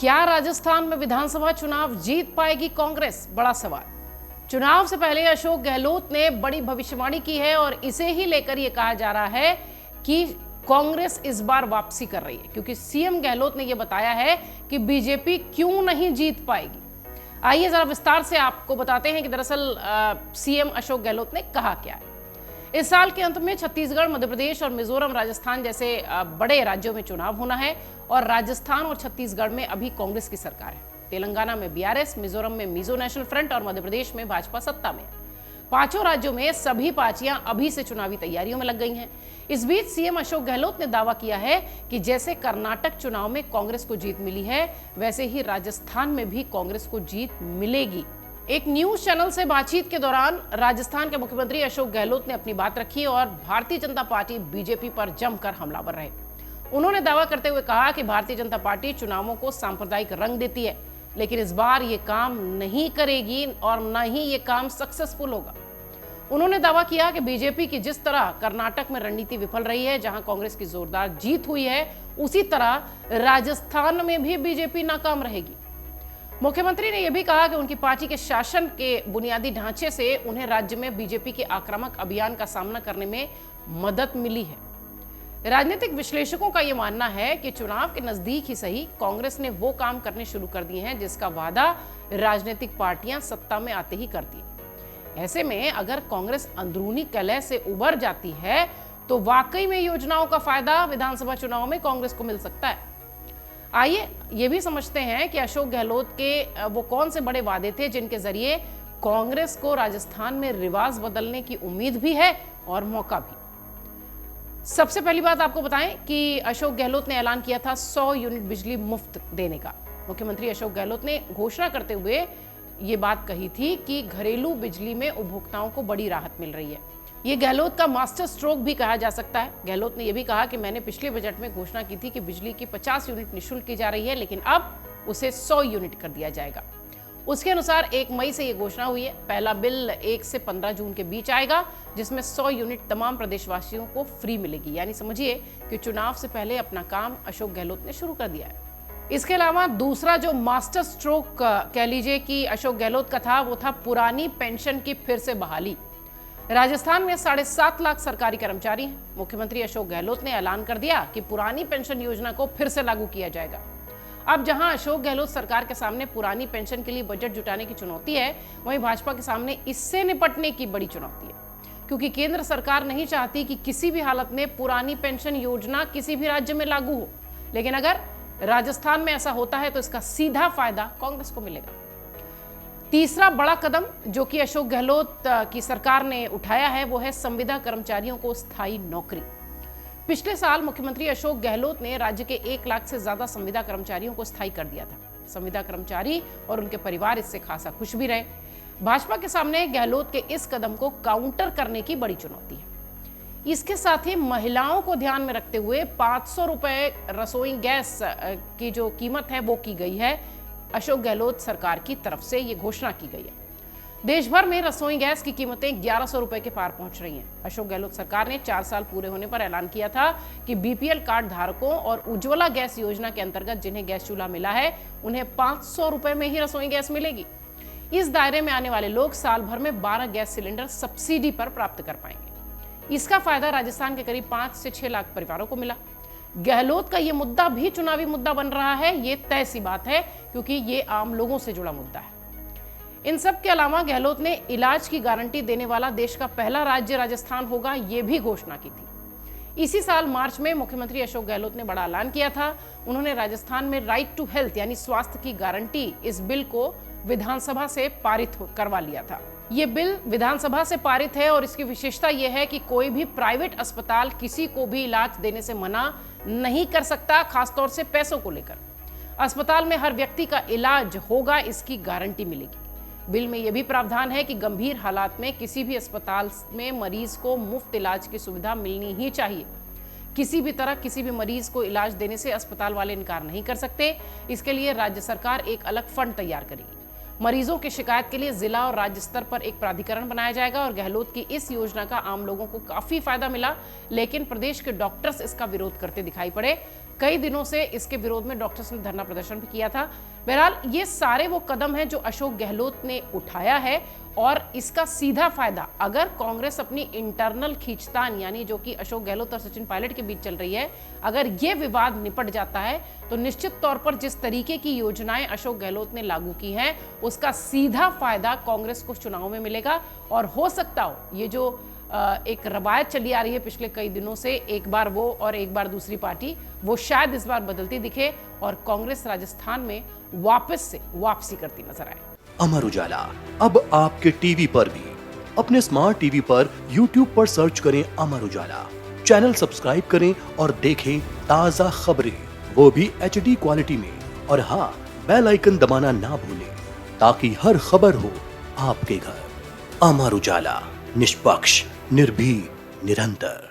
क्या राजस्थान में विधानसभा चुनाव जीत पाएगी कांग्रेस? बड़ा सवाल। चुनाव से पहले अशोक गहलोत ने बड़ी भविष्यवाणी की है और इसे ही लेकर यह कहा जा रहा है कि कांग्रेस इस बार वापसी कर रही है, क्योंकि सीएम गहलोत ने यह बताया है कि बीजेपी क्यों नहीं जीत पाएगी। आइए जरा विस्तार से आपको बताते हैं कि दरअसल सीएम अशोक गहलोत ने कहा क्या है। इस साल के अंत में छत्तीसगढ़, मध्य प्रदेश और मिजोरम, राजस्थान जैसे बड़े राज्यों में चुनाव होना है और राजस्थान और छत्तीसगढ़ में अभी कांग्रेस की सरकार है। तेलंगाना में बीआरएस, मिजोरम में मिजो नेशनल फ्रंट और मध्य प्रदेश में भाजपा सत्ता में। पांचों राज्यों में सभी पार्टियां अभी से चुनावी तैयारियों में लग गई हैं। इस बीच सीएम अशोक गहलोत ने दावा किया है कि जैसे कर्नाटक चुनाव में कांग्रेस को जीत मिली है, वैसे ही राजस्थान में भी कांग्रेस को जीत मिलेगी। एक न्यूज चैनल से बातचीत के दौरान राजस्थान के मुख्यमंत्री अशोक गहलोत ने अपनी बात रखी और भारतीय जनता पार्टी बीजेपी पर जमकर हमलावर रहे। उन्होंने दावा करते हुए कहा कि भारतीय जनता पार्टी चुनावों को सांप्रदायिक रंग देती है, लेकिन इस बार ये काम नहीं करेगी और न ही ये काम सक्सेसफुल होगा। उन्होंने दावा किया कि बीजेपी की जिस तरह कर्नाटक में रणनीति विफल रही है, जहां कांग्रेस की जोरदार जीत हुई है, उसी तरह राजस्थान में भी बीजेपी नाकाम रहेगी। मुख्यमंत्री ने यह भी कहा कि उनकी पार्टी के शासन के बुनियादी ढांचे से उन्हें राज्य में बीजेपी के आक्रामक अभियान का सामना करने में मदद मिली है। राजनीतिक विश्लेषकों का यह मानना है कि चुनाव के नजदीक ही सही कांग्रेस ने वो काम करने शुरू कर दिए हैं जिसका वादा राजनीतिक पार्टियां सत्ता में आते ही करती हैं। ऐसे में अगर कांग्रेस अंदरूनी कलह से उबर जाती है तो वाकई में योजनाओं का फायदा विधानसभा चुनाव में कांग्रेस को मिल सकता है। आइए ये भी समझते हैं कि अशोक गहलोत के वो कौन से बड़े वादे थे जिनके जरिए कांग्रेस को राजस्थान में रिवाज बदलने की उम्मीद भी है और मौका भी। सबसे पहली बात आपको बताएं कि अशोक गहलोत ने ऐलान किया था 100 यूनिट बिजली मुफ्त देने का। मुख्यमंत्री अशोक गहलोत ने घोषणा करते हुए ये बात कही थी कि घरेलू बिजली में उपभोक्ताओं को बड़ी राहत मिल रही है। ये गहलोत का मास्टर स्ट्रोक भी कहा जा सकता है। गहलोत ने यह भी कहा कि मैंने पिछले बजट में घोषणा की थी कि बिजली की 50 यूनिट निःशुल्क की जा रही है, लेकिन अब उसे 100 यूनिट कर दिया जाएगा। उसके अनुसार 1 मई से यह घोषणा हुई है। पहला बिल 1 से 15 जून के बीच आएगा, जिसमें 100 यूनिट तमाम प्रदेशवासियों को फ्री मिलेगी। यानी समझिए कि चुनाव से पहले अपना काम अशोक गहलोत ने शुरू कर दिया है। इसके अलावा दूसरा जो मास्टर स्ट्रोक कह लीजिए कि अशोक गहलोत का था, वो था पुरानी पेंशन की फिर से बहाली। राजस्थान में 7.5 लाख सरकारी कर्मचारी हैं। मुख्यमंत्री अशोक गहलोत ने ऐलान कर दिया कि पुरानी पेंशन योजना को फिर से लागू किया जाएगा। अब जहां अशोक गहलोत सरकार के सामने पुरानी पेंशन के लिए बजट जुटाने की चुनौती है, वहीं भाजपा के सामने इससे निपटने की बड़ी चुनौती है, क्योंकि केंद्र सरकार नहीं चाहती कि किसी भी हालत में पुरानी पेंशन योजना किसी भी राज्य में लागू हो। लेकिन अगर राजस्थान में ऐसा होता है तो इसका सीधा फायदा कांग्रेस को मिलेगा। तीसरा बड़ा कदम जो कि अशोक गहलोत की सरकार ने उठाया है, वो है संविदा कर्मचारियों को स्थायी नौकरी। पिछले साल मुख्यमंत्री अशोक गहलोत ने राज्य के 1 लाख से ज्यादा संविदा कर्मचारियों को स्थायी कर दिया था। संविदा कर्मचारी और उनके परिवार इससे खासा खुश भी रहे। भाजपा के सामने गहलोत के इस कदम को काउंटर करने की बड़ी चुनौती है। इसके साथ ही महिलाओं को ध्यान में रखते हुए 500 रुपए रसोई गैस की जो कीमत है वो की गई है। अशोक गहलोत सरकार की तरफ से ये घोषणा की गई है। देश भर में रसोई गैस की कीमतें 1100 रुपए के पार पहुंच रही हैं। अशोक गहलोत सरकार ने 4 साल पूरे होने पर ऐलान किया था कि बीपीएल कार्ड धारकों और उज्ज्वला गैस योजना के अंतर्गत जिन्हें गैस चूल्हा मिला है, उन्हें 500 रुपए में ही रसोई गैस मिलेगी। इस दायरे में आने वाले लोग साल भर में 12 गैस सिलेंडर सब्सिडी पर प्राप्त कर पाएंगे। इसका फायदा राजस्थान के करीब 5 से 6 लाख परिवारों को मिला। गहलोत का यह मुद्दा भी चुनावी मुद्दा बन रहा है, ये तय सी बात है, क्योंकि ये आम लोगों से जुड़ा मुद्दा है। इन सब के अलावा गहलोत ने इलाज की गारंटी देने वाला देश का पहला राज्य राजस्थान होगा, ये भी घोषणा की थी। इसी साल मार्च में मुख्यमंत्री अशोक गहलोत ने बड़ा ऐलान किया था। उन्होंने राजस्थान में राइट टू हेल्थ यानी स्वास्थ्य की गारंटी, इस बिल को विधानसभा से पारित करवा लिया था। ये बिल विधानसभा से पारित है और इसकी विशेषता यह है कि कोई भी प्राइवेट अस्पताल किसी को भी इलाज देने से मना नहीं कर सकता, खासतौर से पैसों को लेकर। अस्पताल में हर व्यक्ति का इलाज होगा, इसकी गारंटी मिलेगी। बिल में यह भी प्रावधान है कि गंभीर हालात में किसी भी अस्पताल में मरीज को मुफ्त इलाज की सुविधा मिलनी ही चाहिए। किसी भी तरह किसी भी मरीज को इलाज देने से अस्पताल वाले इनकार नहीं कर सकते। इसके लिए राज्य सरकार एक अलग फंड तैयार करेगी। मरीजों की शिकायत के लिए जिला और राज्य स्तर पर एक प्राधिकरण बनाया जाएगा और गहलोत की इस योजना का आम लोगों को काफी फायदा मिला, लेकिन प्रदेश के डॉक्टर्स इसका विरोध करते दिखाई पड़े। कई दिनों से इसके विरोध में डॉक्टर्स ने धरना प्रदर्शन भी किया था। बहरहाल ये सारे वो कदम हैं जो अशोक गहलोत ने उठाया है और इसका सीधा फायदा अगर कांग्रेस अपनी इंटरनल खींचतान यानी जो कि अशोक गहलोत और सचिन पायलट के बीच चल रही है, अगर ये विवाद निपट जाता है तो निश्चित तौर पर जिस तरीके की योजनाएं अशोक गहलोत ने लागू की हैं उसका सीधा फायदा कांग्रेस को चुनाव में मिलेगा। और हो सकता हो ये जो एक रवायत चली आ रही है पिछले कई दिनों से, एक बार वो और एक बार दूसरी पार्टी, वो शायद इस बार बदलती दिखे और कांग्रेस राजस्थान में वापस से वापसी करती नजर आए। अमर उजाला अब आपके टीवी पर भी। अपने स्मार्ट टीवी पर यूट्यूब पर सर्च करें अमर उजाला, चैनल सब्सक्राइब करें और देखें ताजा खबरें, वो भी HD क्वालिटी में। और हाँ, बेल आइकन दबाना ना भूलें ताकि हर खबर हो आपके घर। अमर उजाला, निष्पक्ष, निर्भीक, निरंतर।